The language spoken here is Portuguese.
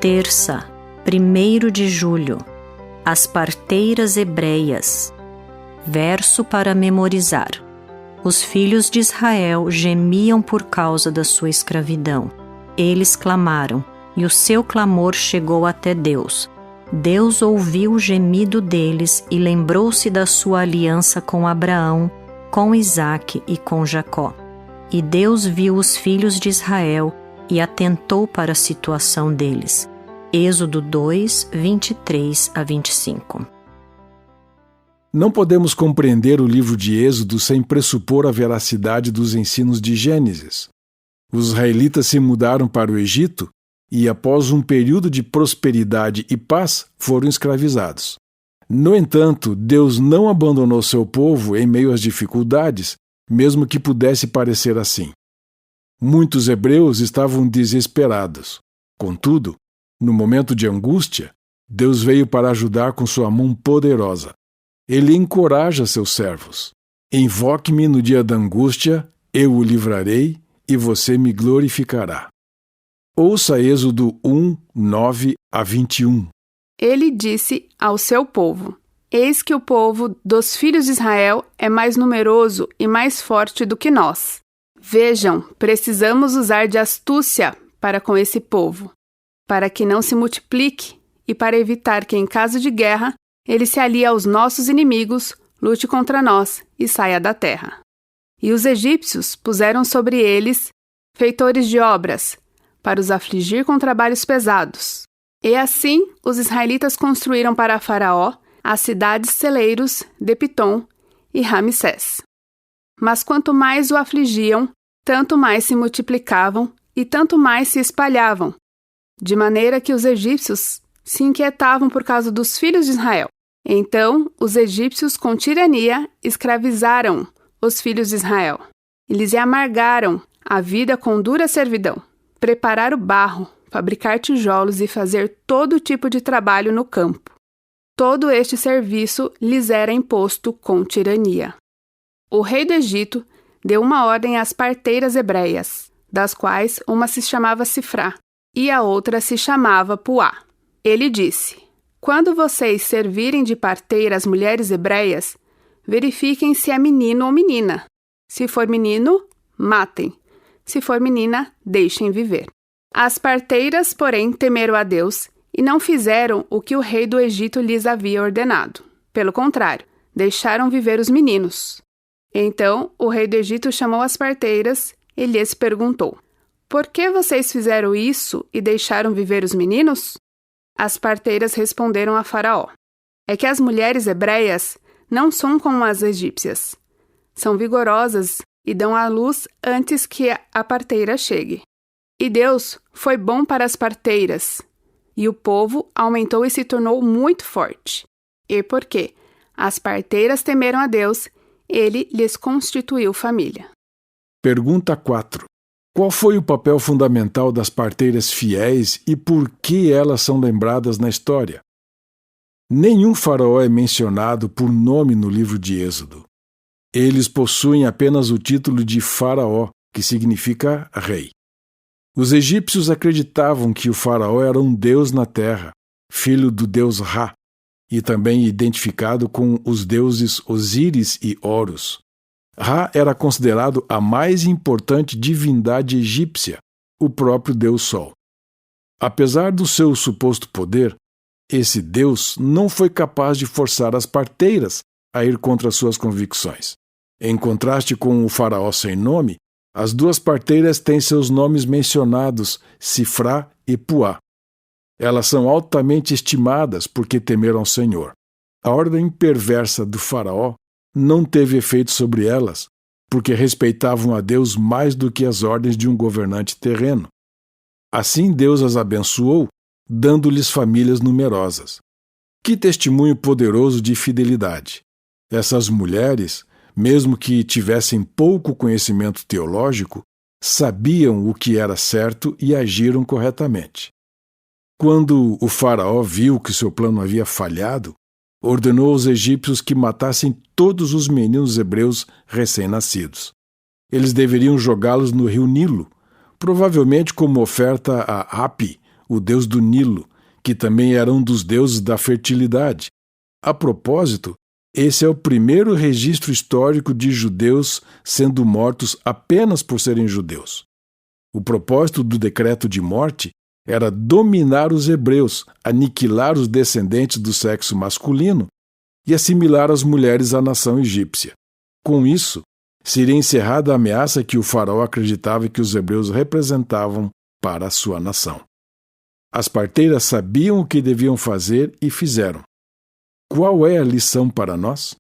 terça, 1º de julho, as parteiras hebreias. Verso para memorizar. Os filhos de Israel gemiam por causa da sua escravidão. Eles clamaram, e o seu clamor chegou até Deus. Deus ouviu o gemido deles e lembrou-se da sua aliança com Abraão, com Isaque e com Jacó. E Deus viu os filhos de Israel e atentou para a situação deles. Êxodo 2, 23 a 25. Não podemos compreender o livro de Êxodo sem pressupor a veracidade dos ensinos de Gênesis. Os israelitas se mudaram para o Egito e, após um período de prosperidade e paz, foram escravizados. No entanto, Deus não abandonou seu povo em meio às dificuldades, mesmo que pudesse parecer assim. Muitos hebreus estavam desesperados. Contudo, no momento de angústia, Deus veio para ajudar com sua mão poderosa. Ele encoraja seus servos. Invoque-me no dia da angústia, eu o livrarei e você me glorificará. Ouça Êxodo 1, 9 a 21. Ele disse ao seu povo: Eis que o povo dos filhos de Israel é mais numeroso e mais forte do que nós. Vejam, precisamos usar de astúcia para com esse povo, para que não se multiplique e para evitar que, em caso de guerra, ele se alie aos nossos inimigos, lute contra nós e saia da terra. E os egípcios puseram sobre eles feitores de obras, para os afligir com trabalhos pesados. E assim os israelitas construíram para Faraó as cidades celeiros de Pitom e Ramsés. Mas quanto mais o afligiam, tanto mais se multiplicavam e tanto mais se espalhavam, de maneira que os egípcios se inquietavam por causa dos filhos de Israel. Então os egípcios, com tirania, escravizaram os filhos de Israel. Eles lhe amargaram a vida com dura servidão, preparar o barro, fabricar tijolos e fazer todo tipo de trabalho no campo. Todo este serviço lhes era imposto com tirania. O rei do Egito deu uma ordem às parteiras hebreias, das quais uma se chamava Sifrá e a outra se chamava Puá. Ele disse: Quando vocês servirem de parteira as mulheres hebreias, verifiquem se é menino ou menina. Se for menino, matem. Se for menina, deixem viver. As parteiras, porém, temeram a Deus e não fizeram o que o rei do Egito lhes havia ordenado. Pelo contrário, deixaram viver os meninos. Então o rei do Egito chamou as parteiras e lhes perguntou: Por que vocês fizeram isso e deixaram viver os meninos? As parteiras responderam a Faraó: É que as mulheres hebreias não são como as egípcias. São vigorosas e dão à luz antes que a parteira chegue. E Deus foi bom para as parteiras, e o povo aumentou e se tornou muito forte. E porque as parteiras temeram a Deus, ele lhes constituiu família. Pergunta 4. Qual foi o papel fundamental das parteiras fiéis e por que elas são lembradas na história? Nenhum faraó é mencionado por nome no livro de Êxodo. Eles possuem apenas o título de faraó, que significa rei. Os egípcios acreditavam que o faraó era um deus na terra, filho do deus Ra, e também identificado com os deuses Osíris e Horus. Ra era considerado a mais importante divindade egípcia, o próprio Deus Sol. Apesar do seu suposto poder, esse Deus não foi capaz de forçar as parteiras a ir contra suas convicções. Em contraste com o faraó sem nome, as duas parteiras têm seus nomes mencionados, Sifrá e Puá. Elas são altamente estimadas porque temeram ao Senhor. A ordem perversa do faraó não teve efeito sobre elas, porque respeitavam a Deus mais do que as ordens de um governante terreno. Assim Deus as abençoou, dando-lhes famílias numerosas. Que testemunho poderoso de fidelidade! Essas mulheres, mesmo que tivessem pouco conhecimento teológico, sabiam o que era certo e agiram corretamente. Quando o faraó viu que seu plano havia falhado, ordenou aos egípcios que matassem todos os meninos hebreus recém-nascidos. Eles deveriam jogá-los no rio Nilo, provavelmente como oferta a Hapi, o deus do Nilo, que também era um dos deuses da fertilidade. A propósito, esse é o primeiro registro histórico de judeus sendo mortos apenas por serem judeus. O propósito do decreto de morte era dominar os hebreus, aniquilar os descendentes do sexo masculino e assimilar as mulheres à nação egípcia. Com isso, seria encerrada a ameaça que o faraó acreditava que os hebreus representavam para a sua nação. As parteiras sabiam o que deviam fazer e fizeram. Qual é a lição para nós?